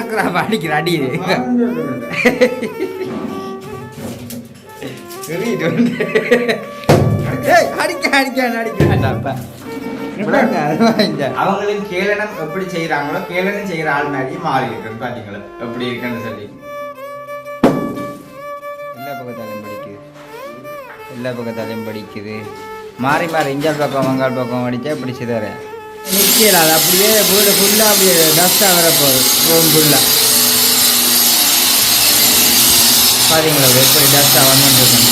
பார்க்குறா அடிக்கிற அடி அவங்களும் கேளனம் எப்படி செய்யறாங்களோ கேளனம் செய்யற ஆள் மாதிரியே மாறி இருக்குன்னு பாத்தீங்களா எப்படி இருக்குன்னு சொல்லி எல்லா பக்கத்தாலையும் படிக்குது மாறி மாறி இஞ்சால் பக்கம் வங்காள் பக்கம் அடிச்சா இப்படி சிதற நிற்கல அது அப்படியே வீடு ஃபுல்லாக அப்படியே டஸ்ட்டாக வரப்போகுது ரூம் ஃபுல்லாக பாத்தீங்களா எப்படி டஸ்ட்டாக வந்துருக்கணும்.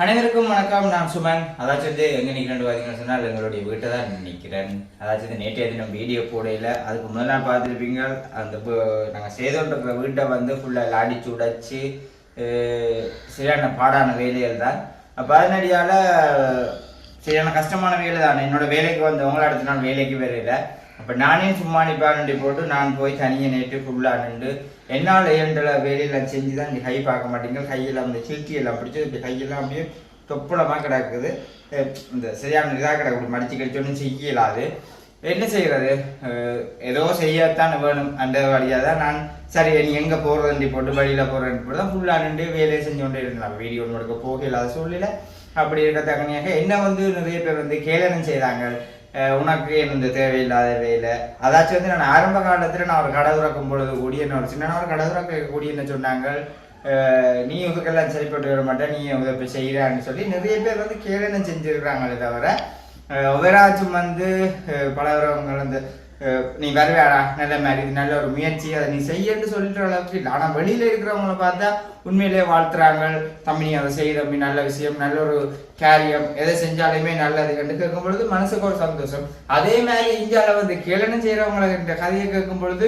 அனைவருக்கும் வணக்கம். நான் சுமன். அதாச்சும் எங்கே நிற்கிறேன் பார்த்தீங்கன்னு சொன்னால் எங்களுடைய வீட்டை தான் நிற்கிறேன். அதாச்சும் நேற்றைய தினம் வீடியோ போடையில் அதுக்கு முதலாம் பார்த்துருப்பீங்க. அந்த நாங்கள் செய்தோன்ற வீட்டை வந்து ஃபுல்லாக அடிச்சு உடைச்சி சரியான பாடான வேலைகள் தான். அப்போ அதனடியால் சரியான கஷ்டமான வேலை தான். என்னோடய வேலைக்கு வந்தவங்கள அடுத்த நாள் வேலைக்கு வரையில. அப்போ நானே சும்மா நிப்பாண்டி போட்டு நான் போய் தனியை நேற்று ஃபுல்லாக நின்று என்னால் ஏன்ற வேலையெல்லாம் செஞ்சு தான் இந்த கை பார்க்க மாட்டேங்க. கையெல்லாம் அந்த சில்ட்டியெல்லாம் பிடிச்சி இப்படி கையெல்லாம் அப்படியே தொப்புளமாக கிடக்குது. இந்த சரியான இதாக கிடக்கு மடிச்சு கடிச்சோன்னு செய்யலாது. என்ன செய்கிறது, ஏதோ செய்யத்தான் வேணும். அந்த வழியாக தான் நான் சரி நீ எங்கே போகிறதண்டி போட்டு வழியில் போகிறேன் போட்டு தான் ஃபுல்லாக நின்று வேலையை செஞ்சு கொண்டே இருந்தேன். வீடியோ முழுக்க போக இல்லாத சூழ்நிலை. அப்படி இருக்க தகனியாக என்ன வந்து நிறைய பேர் வந்து கேளனம் செய்கிறாங்க, உனக்கு இந்த தேவையில்லாத வேலை. அதாச்சும் வந்து நான் ஆரம்ப காலத்தில் நான் ஒரு கடை துறக்கும் பொழுது கூடி என்ன ஒரு சின்ன ஒரு கடை துறக்க கூடி என்ன சொன்னாங்க, நீ இதுக்கெல்லாம் சரிப்பட்டு வர மாட்டேன், நீ உதவி செய்கிறான்னு சொல்லி நிறைய பேர் வந்து கேளனம் செஞ்சுருக்கிறாங்களே தவிர ஒவ்வொராச்சும் வந்து பலவரவங்க வந்து நீ வருவேடா நல்ல மாதிரி இது நல்ல ஒரு முயற்சி அதை நீ செய்யன்னு சொல்லிட்டு அளவுக்கு இல்லை. ஆனால் வெளியில் இருக்கிறவங்கள பார்த்தா உண்மையிலேயே வாழ்த்துறாங்க, தம்பி நீ அதை செய்ய தம்பி நல்ல விஷயம், நல்ல ஒரு காரியம், எதை செஞ்சாலுமே நல்லது என்று கேட்கும் பொழுது மனசுக்கு ஒரு சந்தோஷம். அதே மாதிரி இந்தியாவில் வந்து கேளனம் செய்கிறவங்களை இந்த கதையை கேட்கும் பொழுது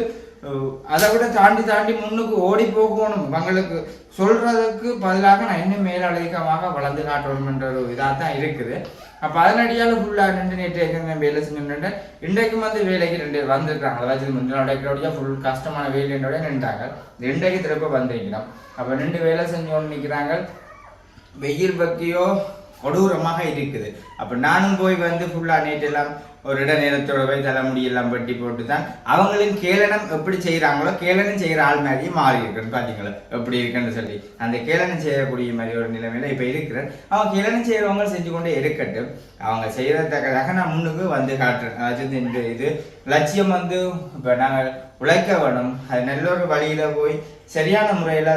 அதை விட தாண்டி தாண்டி முன்னுக்கு ஓடி போகணும். அவங்களுக்கு சொல்றதுக்கு பதிலாக நான் இன்னும் மேலதிகமாக வளர்ந்து காட்டணும்ன்ற ஒரு இதாக தான் இருக்குது. அப்போ அதனடியால் ஃபுல்லாக நின்று நேற்று வேலை செஞ்சு இன்றைக்கும் வந்து வேலைக்கு 2 பேர் வந்திருக்காங்க. அதாச்சும் முன்னாடியா ஃபுல் கஷ்டமான வேலையோட நின்றாங்க. இன்றைக்கு திருப்ப வந்திருக்கிறோம். அப்போ 2 வேலை செஞ்சோன்னு நிற்கிறாங்க. வெயில் பக்கியோ கொடூரமாக இருக்குது. அப்போ நானும் போய் வந்து ஃபுல்லாக நேற்றெல்லாம் ஒரு இட நேரத்தோட போய் தலைமுடியெல்லாம் பட்டி போட்டு தான் அவங்களும் கேளனம் எப்படி செய்கிறாங்களோ கேளனம் செய்கிற ஆள் மாதிரியே மாறி இருக்குன்னு பார்த்தீங்களா எப்படி இருக்குன்னு சொல்லி அந்த கேளனம் செய்யக்கூடிய மாதிரி ஒரு நிலைமையில இப்போ இருக்கிறேன். அவங்க கேளனம் செய்கிறவங்க செஞ்சு கொண்டே இருக்கட்டும். அவங்க செய்கிறதுக்காக நான் முன்னுக்கு வந்து காட்டுறேன். அதாவது இந்த இது லட்சியம் வந்து இப்போ நாங்கள் உழைக்க வேணும். அது நல்ல ஒரு வழியில் போய் சரியான முறையில்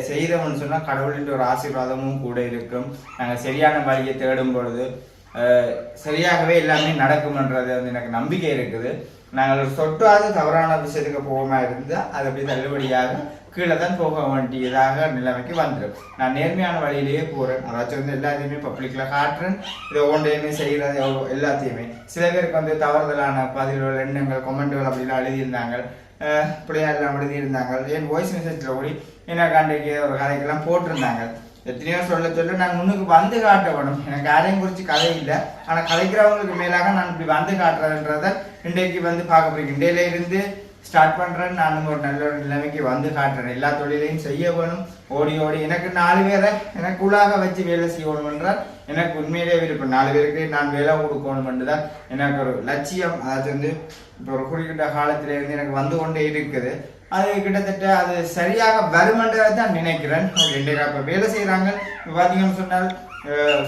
செய்கிறோம்னு சொன்னால் கடவுளின் ஒரு ஆசீர்வாதமும் கூட இருக்கும். நாங்கள் சரியான வழியை தேடும் பொழுது சரியாகவே எல்லாமே நடக்கும்ன்றது வந்து எனக்கு நம்பிக்கை இருக்குது. நாங்கள் சொட்டாவது தவறான விஷயத்துக்கு போகாமல் இருந்தால் அது அப்படி தள்ளுபடியாக கீழே தான் போக வேண்டியதாக நிலைமைக்கு வந்துடும். நான் நேர்மையான வழியிலேயே போகிறேன். அதாச்சும் வந்து எல்லாத்தையுமே பப்ளிக்கில் காட்டுறேன். இதை ஒன்றையுமே செய்கிறது எல்லாத்தையுமே. சில பேருக்கு வந்து தவறுதலான பதில்கள் எண்ணங்கள் கொமெண்ட்டுகள் அப்படிலாம் எழுதியிருந்தாங்க, இப்படியா எல்லாம் எழுதியிருந்தாங்க. என் வாய்ஸ் மெசேஜில் கூடி எனக்கு அன்றைக்கு ஒரு கதைக்கெல்லாம் போட்டிருந்தாங்க. எத்தனையோ சொல்ல நான் முன்னுக்கு வந்து காட்ட வேணும். எனக்கு யாரையும் குறித்து கதை இல்லை, ஆனால் கதைக்கிறவங்களுக்கு மேலாக நான் இப்படி வந்து காட்டுறதுன்றத இன்றைக்கு வந்து பார்க்க போகிறேன். இன்றையில இருந்து ஸ்டார்ட் பண்ணுறேன். நானும் ஒரு நல்ல ஒரு நிலைமைக்கு வந்து காட்டுறேன். எல்லா தொழிலையும் செய்ய வேணும். ஓடி ஓடி எனக்கு 4 பேரை எனக்கு உள்ளாக வச்சு வேலை செய்யணும்ன்றால் எனக்கு உண்மையிலே விருப்பம். 4 பேருக்கு நான் வேலை கொடுக்கணும்னு தான் எனக்கு ஒரு லட்சியம். அதாவது வந்து இப்போ ஒரு குறிப்பிட்ட காலத்திலேருந்து எனக்கு வந்து கொண்டே இருக்குது. அது கிட்டத்தட்ட அது சரியாக வருமன்றதை தான் நினைக்கிறேன். இப்போ வேலை செய்கிறாங்க. இப்போ பார்த்தீங்கன்னு சொன்னால்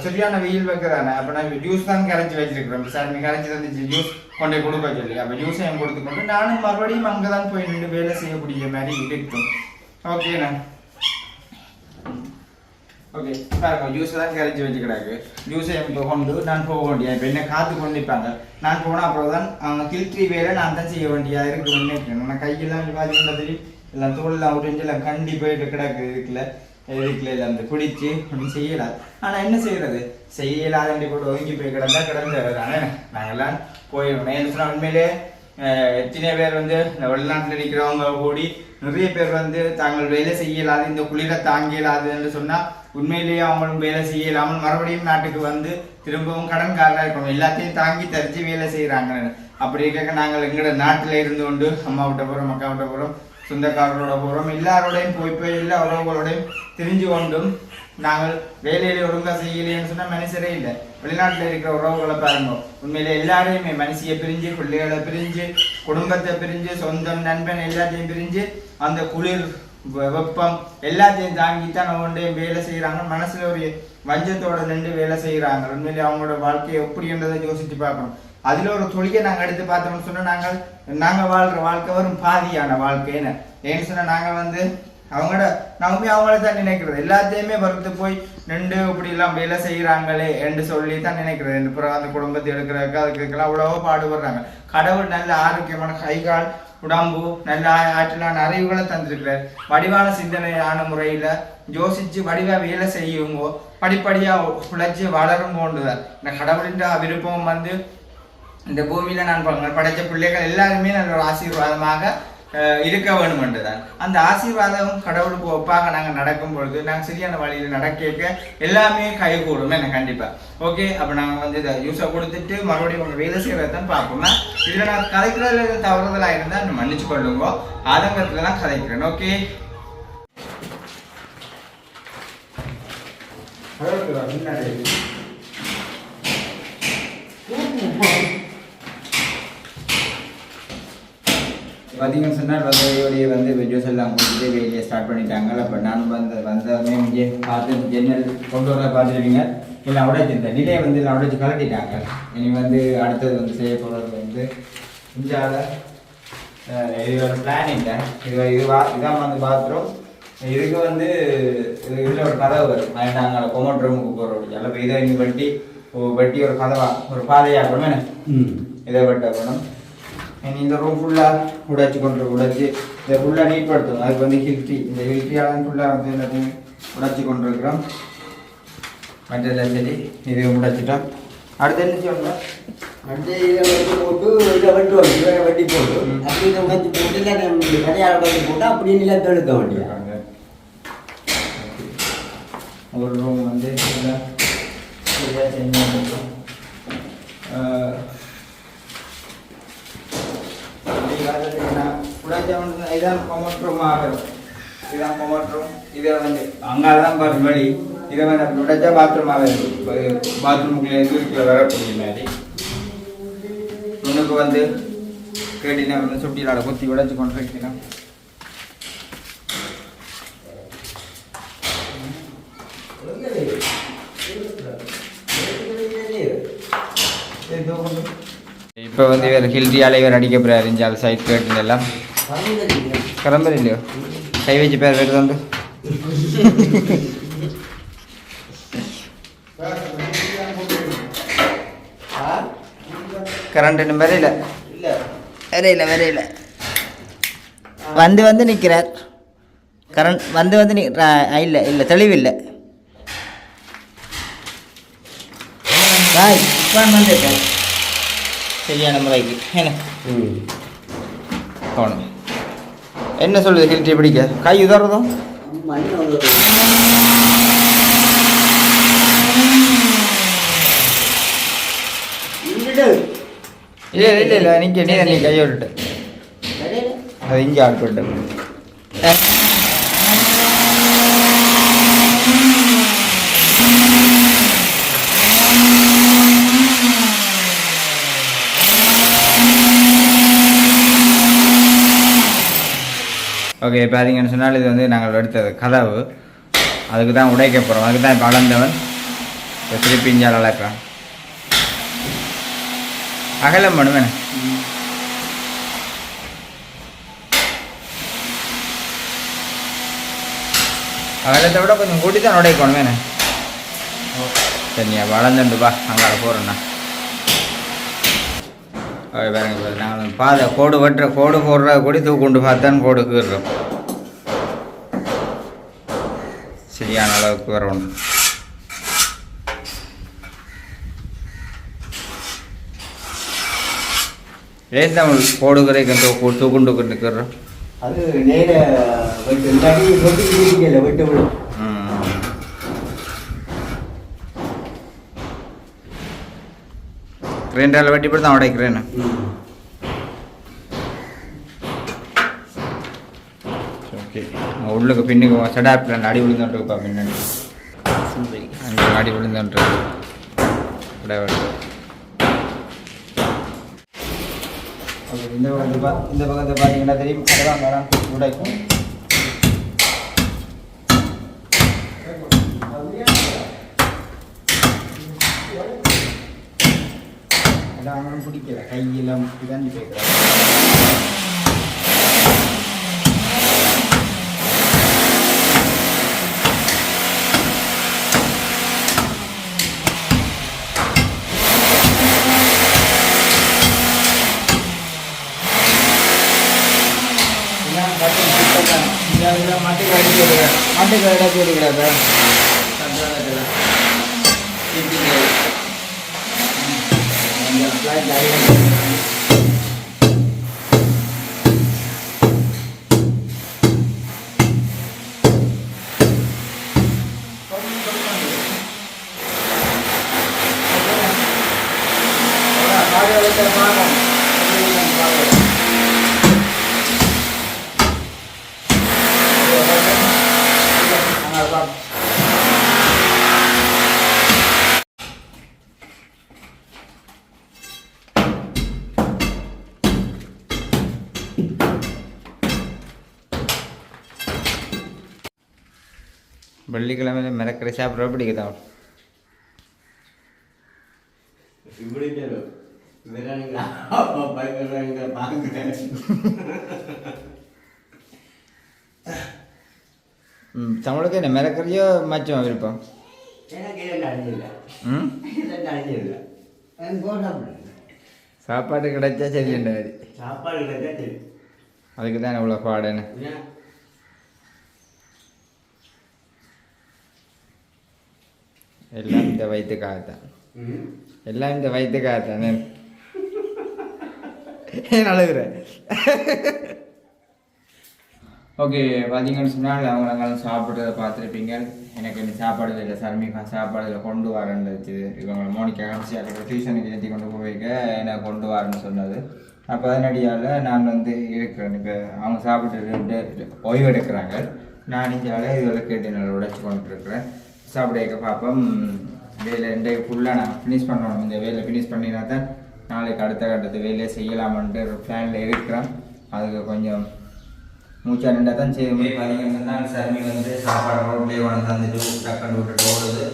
சரியான வெயில் வைக்கிறானே. அப்போ நான் ஜூஸ் தான் கரைச்சி வச்சிருக்கிறேன். சார் நீ கரைச்சி தந்துச்சு ஜூஸ் கொண்டே கொடுக்க சொல்லி அப்போ ஜூஸையும் கொடுத்துக்கொண்டு நானும் மறுபடியும் அங்கே தான் போய் நின்று வேலை செய்யக்கூடிய மாதிரி இருக்கும். ஓகேண்ணா, ஓகே பாருங்க, ஜூஸை தான் கரைச்சி வச்சுக்கிறாங்க. ஜூஸை இப்போ கொண்டு நான் போக வேண்டிய இப்போ என்ன காத்து கொண்டு நிற்பாங்க. நான் போனால் அப்புறம் தான் அவங்க கில்ட்ரி வேலை நான் தான் செய்ய வேண்டியா இருக்கு நினைக்கிறேன். நான் கையெல்லாம் பார்த்தீங்கன்னா எல்லாம் தோல்லாம் உறிஞ்சு எல்லாம் கண்டி போயிட்டு கிடக்கு இருக்குல்ல இல்லை அந்த பிடிச்சி ஒன்றும் செய்யலாது. ஆனால் என்ன செய்யறது, செய்யலாதண்டி போட்டு ஒதுங்கி போய் கிடந்து தானே நாங்கள்லாம் போயிடணும். என்ன சொன்னால் உண்மையிலே எத்தனை பேர் வந்து இந்த வெளிநாட்டில் இருக்கிறவங்க கூடி நிறைய பேர் வந்து தாங்கள் வேலை செய்யலாது, இந்த குளிரை தாங்கியலாதுன்னு சொன்னால் உண்மையிலேயே அவங்களும் வேலை செய்யலாமல் மறுபடியும் நாட்டுக்கு வந்து திரும்பவும் கடன்காரராக இருக்கணும். எல்லாத்தையும் தாங்கி தரிச்சு வேலை செய்கிறாங்க. அப்படி இருக்க நாங்கள் எங்களோட நாட்டில் இருந்து கொண்டு அம்மா விட்ட போகிறோம், மக்கா விட்ட போகிறோம், சொந்தக்காரரோட போகிறோம், எல்லாரோடையும் போய் எல்லா உறவுகளோடையும் தெரிஞ்சு கொண்டும் நாங்கள் வேலையில ஒழுங்கா செய்யலைன்னு சொன்னா மனுஷரே இல்லை. வெளிநாட்டுல இருக்கிற உறவுகளை பாருங்க, உண்மையில எல்லாரையுமே மனுஷியை பிரிஞ்சு, பிள்ளைகளை பிரிஞ்சு, குடும்பத்தை பிரிஞ்சு, சொந்தம் நண்பன் எல்லாத்தையும் பிரிஞ்சு அந்த குளிர் வெப்பம் எல்லாத்தையும் தாங்கித்தான் அவங்கள்டையும் வேலை செய்யறாங்க. மனசுல ஒரு வஞ்சத்தோட நின்று வேலை செய்யறாங்க. உண்மையிலே அவங்களோட வாழ்க்கையை எப்படின்றதை யோசிச்சு பார்க்கணும். அதுல ஒரு தொழிலை நாங்க எடுத்து பார்த்தோம்னு சொன்னா நாங்க வாழ்ற வாழ்க்கை வரும் பாதியான வாழ்க்கைன்னு. ஏன்னு சொன்னா நாங்க அவங்களோட நாமே அவங்கள தான் நினைக்கிறது, எல்லாத்தையுமே வறுத்து போய் நின்று இப்படி எல்லாம் வேலை செய்யறாங்களே என்று சொல்லி தான் நினைக்கிறது. அப்புறம் அந்த குடும்பத்தை எடுக்கிறதுக்கு அதுக்கெல்லாம் அவ்வளவோ பாடுபடுறாங்க. கடவுள் நல்ல ஆரோக்கியமான கைகால் உடம்பு நல்ல ஆற்றலான அறிவுகளை தந்திருக்கிறார். வடிவான சிந்தனையான முறையில யோசிச்சு வடிவா வேலை செய்யுங்கோ, படிப்படியா உழைச்சி வளரும் போன்றுதான் இந்த கடவுளின் விருப்பம் இந்த பூமியில நான் படைச்ச பிள்ளைகள் எல்லாருமே நல்ல ஒரு ஆசீர்வாதமாக இருக்க வேணும் என்றுதான். அந்த ஆசீர்வாதம் கடவுளுக்கு ஒப்பாக நாங்கள் நடக்கும் பொழுது நாங்கள் சரியான வழியில் நடக்க எல்லாமே கைகூடும் என்ன கண்டிப்பா. ஓகே, அப்போ நாங்கள் இதை யூஸை கொடுத்துட்டு மறுபடியும் உங்கள் வேலை செய்யறதான் பார்ப்போம்னா இதில் நான் கதைக்கிறதுல தவறுதலாக இருந்தால் மன்னிச்சு கொள்ளுங்க, ஆதங்கத்துல தான் கதைக்கிறேன். ஓகே, பார்த்தீங்கன்னு சொன்னால் வந்தோடைய வெஜ்ஜஸ் எல்லாம் கொடுத்துட்டு வெளியே ஸ்டார்ட் பண்ணிட்டாங்க. அப்போ நானும் வந்தவங்க இங்கே பார்த்து ஜன்னல் கொண்டு வர பார்த்துருவீங்க. இல்லை உடைச்சிருந்தேன் டிலே எல்லாம் உடைச்சி கலட்டிட்டாங்க. இனி அடுத்தது செய்ய போகிறது இந்தியாவில் இது ஒரு பிளான் இல்லை. இதான் பாத்ரூம். இதுக்கு இதில் ஒரு கதவு வரும். நாங்கள் கொமோட் ரூமுக்கு போகிறோம். எல்லாம் இதை இங்கே வெட்டி ஒரு கதவா ஒரு பாதையாகணும். இதை வெட்டப்படும். இந்த ரூம் ஃபுல்லாக உடைச்சி இதை ஃபுல்லாக நீட்படுத்தணும். அதுக்கு ஹில்ட்ரி, இந்த ஹில்ட்ரியால் ஃபுல்லாக எல்லாத்தையும் உடைச்சி கொண்டிருக்கிறோம். மற்றெல்லாம் சரி, இது உடைச்சிட்டோம். அடுத்து என்ன சொல்லணும், அடுத்து இதை போட்டு இதை வெட்டுவோம். இதை வெட்டி போட்டு அப்படி இதை உடைச்சி போட்டு இல்லை கடையால் உடைச்சி போட்டு அப்படி நிலத்தை எடுக்க வேண்டியிருக்காங்க. ஒரு ரூம் சரியாக செஞ்சு இதான் கொமோட் ஆகும். இதுதான் கொமோட் ரூம். இதை அங்காதான் பாரு வழி. இதை உடைச்சா பாத்ரூமாக இருக்கும். பாத்ரூமுக்குள்ளே இருக்கிற வரக்கூடிய மாதிரி உனக்கு கேட்டினா சுட்டியிலாட குத்தி உடைச்சு கொண்டு வைக்கணும். இப்போ இவர் ஹில்ட்ரியால் இவர் அடிக்க போகிறார். இஞ்சால் சைட் கேட்டுன்னு எல்லாம் கிளம்புற இல்லையோ கை வச்சு பேர் வருது. கரண்ட் இன்னும் வரையில நிற்கிறார். கரண்ட் இல்லை தெளிவில்லை. சரியான முறைக்கு என்ன சொல்லுது ஹில்ட்ரி பிடிக்க கை உதறதும் இல்லை நிற்க நீ கையை விட்டுட்டு அது இங்கே ஆட்பட்டு ஓகே. பார்த்தீங்கன்னு சொன்னால் இது நாங்கள் எடுத்தது கதவு. அதுக்கு தான் உடைக்க போகிறோம். அதுக்கு தான் இப்போ அளந்தவன் திருப்பி இஞ்சால் அளக்கிறான். அகலம் பண்ணுவேன். அகலத்தை விட கொஞ்சம் கூட்டி தான் உடைக்கணும் வேணே. சரியா வளர்ந்துண்டுப்பா அங்கே போகிறோண்ணா. பாருங்க, நாங்கள் பாதை கோடு போடுற கூடி தூக்குண்டு பார்த்தான் கோடு கீறுறோம். சரியான அளவுக்கு வரணும். ஏன் தமிழ் கோடு குறைக்கும் தூக்குண்டு கீறுறோம். அது நேர வெட்டு விடும். கிரைண்டரில் வெட்டி போட்டு தான் உடைக்கிறேன்னு. ஓகே உள்ளுக்கு பின்னுக்கு சடாப்பில் அடி விழுந்தோன்ட்டுப்பா பின்னாடி அங்கே அடி விழுந்தோன்ட்டு ஓகே இந்த பக்கத்தை பார்த்தீங்கன்னா தெரியும் அதெல்லாம் மேடம் உடைக்கும் எல்லாம் பிடிக்கல கையெல்லாம் பிதாண்டி போய்க்கிறாங்க மாட்டுக்கு அடிச்சு விடுகிறாங்க வெள்ளிக்கிழமை மிரக்கரை சாப்பிட்ற பிடிக்குதா தமிழுக்கு என்ன மிரக்கறியோ மச்சம் விருப்பம் சாப்பாடு கிடைச்சா சரி சாப்பாடு கிடைச்சா சரி அதுக்கு தான் இவ்வளோ பாடுன்னு எல்லாம் இந்த வயிற்றுக்காகத்தான் எல்லாம் இந்த வயிற்றுக்காகத்தான் ஏன் அழுகுறேன் ஓகே பார்த்தீங்கன்னு சொன்னால் அவங்க நாங்களும் சாப்பிட்றத பார்த்துருப்பீங்க எனக்கு இந்த சாப்பாடு இல்லை சர்மிகா சாப்பாடு கொண்டு வரேன்னு வச்சுது இவங்க மோனிக்கா காமிச்சு டியூஷனுக்கு ஏற்றி கொண்டு போய்க்க எனக்கு கொண்டு வரேன்னு சொன்னது அப்போ அதனடியால் நான் வந்து இருக்கிறேன் இப்போ அவங்க சாப்பிட்டு ஓய்வு எடுக்கிறாங்க நான் இஞ்சால இதில் கேட்டு நல்லா உடைச்சி கொண்டு இருக்கிறேன் சாப்பிட பார்ப்போம் வேலை இன்றைக்கு ஃபுல்லாக நான் ஃபினிஷ் பண்ணணும் இந்த வேலை ஃபினிஷ் பண்ணினா தான் நாளைக்கு அடுத்த கட்டத்து வேலையை செய்யலாமன்ட்டு ஒரு பிளானில் இருக்கிறேன் அதுக்கு கொஞ்சம் மூச்சா நின்றா தான் சரி பார்த்தீங்கன்னா சர்மி வந்து சாப்பாடு ரோட்லேயே கொண்டு தந்துட்டு டக்குன்னு விட்டுட்டு ஓடுது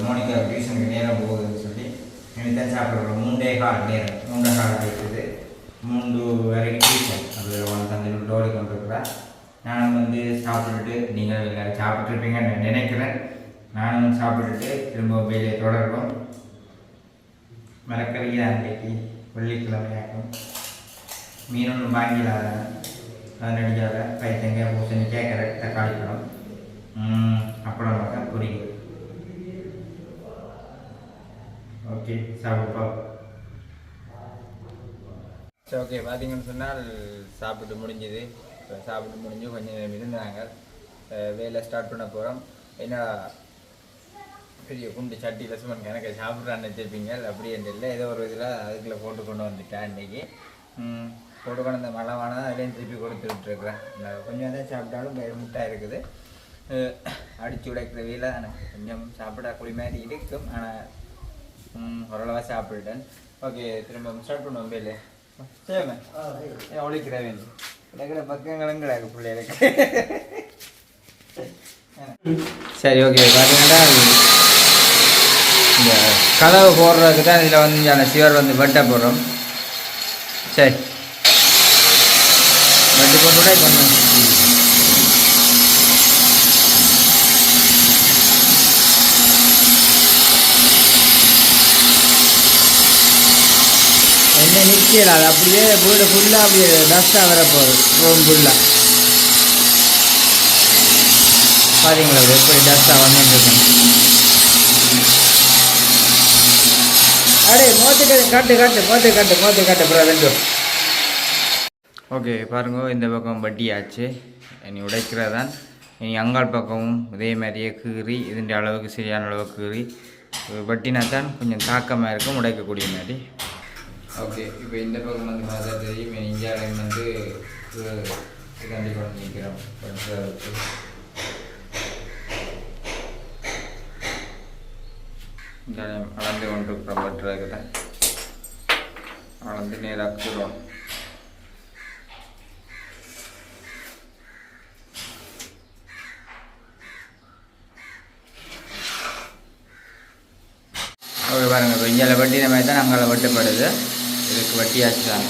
மோனிகா டியூஷனுக்கு நேரம் போகுதுன்னு சொல்லி எனக்கு தான் சாப்பிட்றோம் 3:15 நேரம் 3:15 இருக்குது 3 வரைக்கும் டியூஷன் அது கொண்டு தந்துட்டு ஓடி கொண்டு இருக்கிறேன் நானும் வந்து சாப்பிட்டுட்டு நீங்கள் எல்லோரும் சாப்பிட்ருப்பீங்கன்னு நினைக்கிறேன் நானும் சாப்பிட்டுட்டு திரும்ப வேலையை தொடர்போம் மரக்கறியாக அன்றைக்கு வெள்ளிக்கிழமையாகும் மீன் ஒன்று வாங்கிடாத அதனடியால் பைத்தங்காய் பூசணிக்காய் கேரட் தக்காளி பழம் அப்புறம் பார்த்தா பொரியல் ஓகே சாப்பிடுப்பா சரி ஓகே பார்த்தீங்கன்னு சொன்னால் சாப்பிட்டு முடிஞ்சுது இப்போ சாப்பிட்டு முடிஞ்சு கொஞ்சம் நேரம் இருந்தாங்க வேலை ஸ்டார்ட் பண்ண போகிறோம் என்ன பெரிய குண்டு சட்டியில் சுமன் எனக்கு சாப்பிட்றான்னு வச்சுருப்பீங்க அப்படியே இல்லை ஏதோ ஒரு இதில் அதுக்குள்ளே போட்டு கொண்டு வந்துட்டேன் இன்றைக்கி போட்டு கொண்டு அந்த மழைவானதான் அதுலேயும் திருப்பி கொடுத்து விட்டுருக்குறேன் கொஞ்சம் தான் சாப்பிட்டாலும் முட்டாக இருக்குது அடித்து உடைக்கிற வேலை கொஞ்சம் சாப்பிட குழி மாதிரி இருக்கும் ஆனால் ஓரளவாக சாப்பிட்டுட்டேன் ஓகே திரும்ப ஸ்டார்ட் பண்ணுவோம் வேலை சரிங்க ஒழிக்கிற வேண்டி கிடக்கிற பக்கங்களும் கிடக்கு பிள்ளைகளுக்கு சரி ஓகே பார்த்தீங்கன்னா இந்த கதவு போடுறதுக்கு தான் இதில் வந்து சிவர் வந்து வெட்ட போடுறோம் சரி வெட்டி போட்டு இப்போ என்ன நிற்கல அது அப்படியே வீடு ஃபுல்லாக அப்படியே டஸ்ட்டாக வரப்போகுது ரூம் ஃபுல்லாக பார்த்தீங்களா எப்படி டஸ்ட்டாக வந்துட்டுருக்கேன் அடே மோத்து காட்டு ப்ரோ ரெண்டு ஓகே பாருங்க இந்த பக்கம் வட்டி ஆச்சு இனி உடைக்கிறதான் இனி அங்காள் பக்கமும் இதே மாதிரியே கீறி இதுன்ற அளவுக்கு சரியான அளவுக்கு கீறி வட்டினா தான் கொஞ்சம் தாக்கமாக இருக்கும் உடைக்கக்கூடிய மாதிரி ஓகே இப்போ இந்த பக்கம் வந்து பார்த்தா தெரியும் இந்தியாவில் வந்து கண்டிப்பாக நிற்கிறோம் பண்ணுறதுக்கு. அளந்து கொண்டு பட்டுறதுக்கு தான் அளந்து நேராக்குறோம். ஓகே பாருங்கள், இப்போ இங்கே வட்டின மாதிரி தான் நாங்கள் வெட்டப்படுது. இதுக்கு வட்டியாச்சு தான்.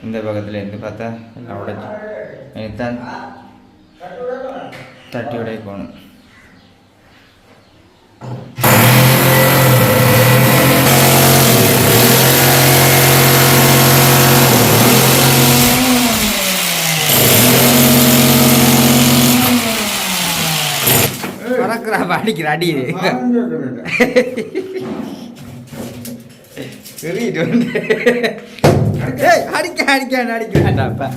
இந்த பக்கத்தில் இருந்து பார்த்தா எல்லாம் உடைச்சி தான் தட்டி உடைக்கணும். பறக்குறா அடிக்கிற அடி அடிக்கிறான்டாப்பா.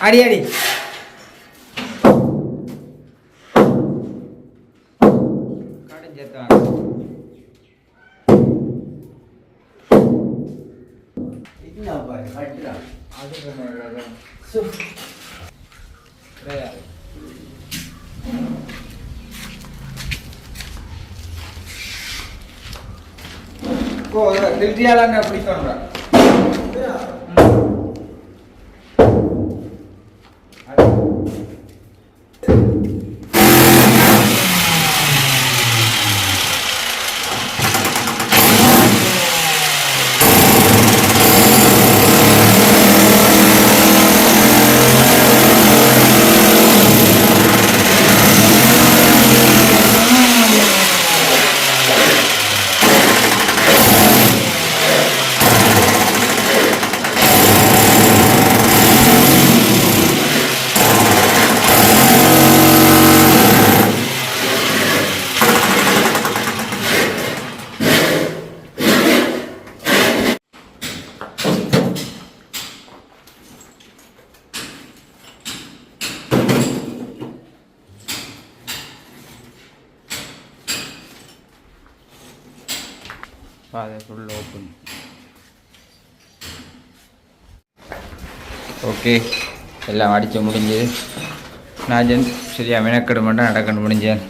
அடி அடி கடைஞ்சேத்தான். திருட்டியால பிடிக்கணும்டா. அதை ஃபுல் ஓப்பன். ஓகே, எல்லாம் அடித்து முடிஞ்சது. நான் சரியா மெனக்கெட மாட்டேன், நடக்கணும் முடிஞ்சேன்.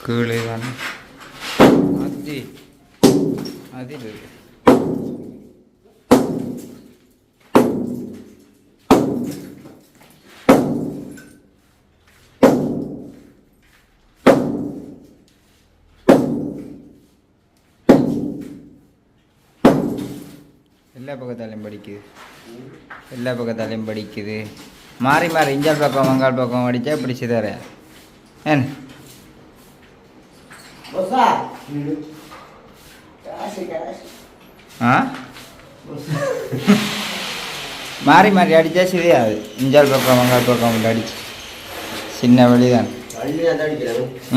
கீழே தான் அதில் எல்லா பக்கத்தாலையும் படிக்குது. எல்லா பக்கத்தாலையும் படிக்குது. மாறி மாறி இஞ்சால் பக்கம் வங்காள் பக்கம் அடித்தா பிடிச்சி தர ஏன் ஆ மாறி மாறி அடித்தா சரியாது. இஞ்சால் பக்கம் வங்காள் பக்கம் அடிச்சு சின்ன வழிதான்.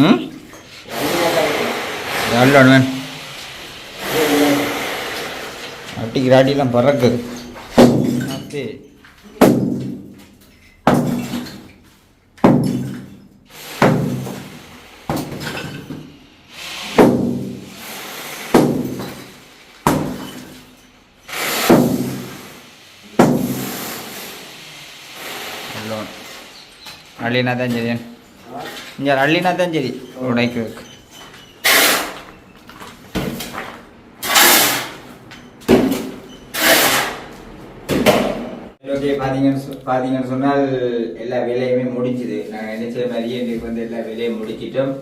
ம் வேணும் அட்டிக்கு ராட்டிலாம் பறக்குது. அப்படி அள்ளினா தான் சரி. இங்கே அள்ளினா தான் சரி உடைக்கிறதுக்கு. ஓகே, பார்த்தீங்கன்னு சொன்னால் எல்லா வேலையுமே முடிஞ்சுது. நாங்கள் நினைச்ச மாதிரியே இன்றைக்கு வந்து எல்லா வேலையும் முடிச்சிட்டோம்.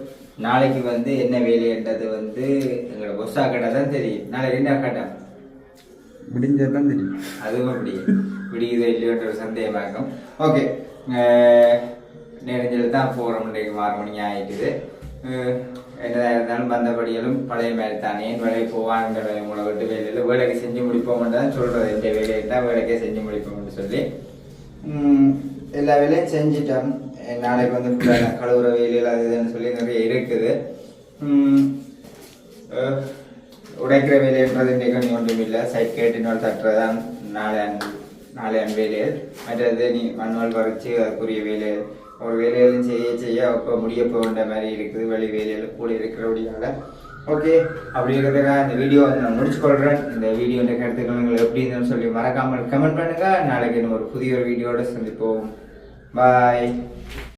நாளைக்கு வந்து என்ன வேலைன்றது வந்து எங்களோட பொஸ்ஸா கடை தான் தெரியும். நாளைக்கு என்ன கடை முடிஞ்சதான் தெரியும். அதுவும் அப்படி பிடிக்குதோ இல்லையோன்ற ஒரு சந்தேகமாகும். ஓகே, நெடுஞ்சல் தான் போகிறோம். இன்றைக்கு 6 மணி ஆகிட்டுது. என்னதான் இருந்தாலும் வந்தபடியாலும் பழைய மேலே தானே வேலைக்கு போவான்ற உங்களை விட்டு வேலையில் வேலைக்கு செஞ்சு முடிப்போம்னு தான் சொல்கிறது. இந்த வேலையை இருந்தால் வேலைக்கே செஞ்சு முடிப்போம்னு சொல்லி எல்லா வேலையும் செஞ்சிட்டோம். நாளைக்கு வந்து கழுவுற வேலையில் அது இதுன்னு சொல்லி நிறைய இருக்குது. உடைக்கிற வேலைன்றது இன்றைக்கு ஒன்றும் இல்லை. சைட் கேட்டு இன்னொரு தட்டுறதான் நாளை வேலைகள். மற்றது நீ மண்வால் பறித்து அதுக்குரிய வேலைகள் ஒரு வேலைகளும் செய்ய அப்போ முடிய போகின்ற மாதிரி இருக்குது. வெளி வேலையில் கூட இருக்கிறபடியால் ஓகே, அப்படி இருக்கிறதுக்காக இந்த வீடியோ வந்து நான் முடிச்சுக்கொள்கிறேன். இந்த வீடியோட கருத்துக்கள் உங்களுக்கு எப்படி இருந்ததுன்னு சொல்லி மறக்காமல் கமெண்ட் பண்ணுங்கள். நாளைக்கு இன்னும் ஒரு புதிய ஒரு வீடியோட சந்திப்போம். பாய்.